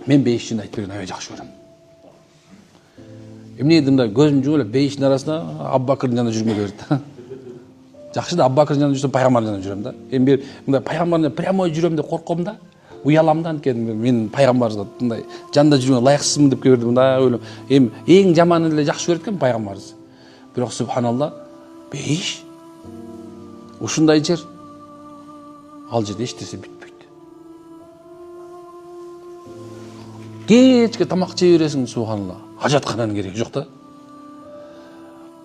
Мен бейишчини айтып берген аябай жакшы көрөм. Эмне дедимда көзүм жумуп эле бейиштин арасында Абубакырдын жанында жүргүм келе берди. Жакшы да Абубакырдын жанында жүрсөм пайгамбардын жанында жүрөм да. Эми бир мындай пайгамбардын жанында прямой жүрөм деп корком да. Уялам да анткени мен пайгамбарга мындай жанында жүргөнгө ылайыксызмын деп келип мындай ойлом. Эми эң жаманын эле жакшы көрөт экен пайгамбарыбыз. Бирок субханалла бейиш ушундай жер ал жерде эч нерсе бүтпөйт. Кечке тамак жей бересиң субханалла. Ажаткананын кереги жок да.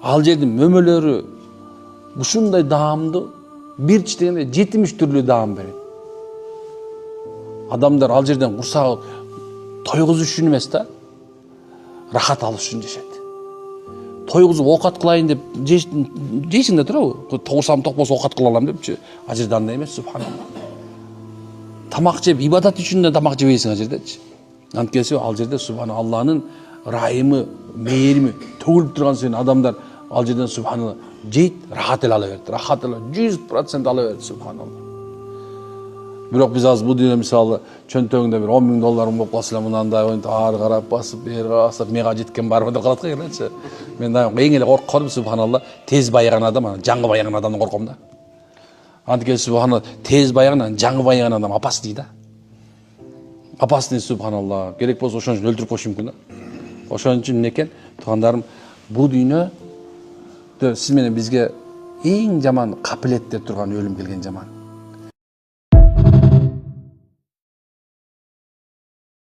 Ал жердин мөмөлөрү ушундай даамдуу бир читегенде 70 түрлүү даам берет. Адамдар ал жерден курсагы тойгузуш үчүн эмес да, рахат алыш үчүн жашайт. Тойгузуп оокат кылайын деп жейсиң да турабы? Курсагым ток болсо оокат кыла алам депчи. Ал жерде андай эмес субханалла. Тамак жеп ибадат үчүн да тамак жебейсиң ал жердечи. Анткени ал жерде субханалла Алланын райымы, мээрими төгүлүп турган сен адамдар ал жерден субханалла жейт, рахат эле ала берет. Рахат эле 100% ала берет субханалла. Бирок биз азыр бул дүйнө мисалы чөнтөгүндө бир $10,000 болуп калса эле мынандай ойнтуп ары карап басып, бери басып, мага жеткен барбы деп калат го элечи. Мен эң эле коркконум субханалла тез байыган адам, анан жаңы байыган адамдан корком да. Анткени субханалла тез байыган, жаңы байыган адам опасный да. Опасный субханалла. Керек болсо ошон үчүн өлтүрүп коюшу мүмкүн да. Ошон үчүн эмнекен, туугандарым, бул дүйнө сиз менен бизге эң жаман капилеттер турган өлүм келген жаман.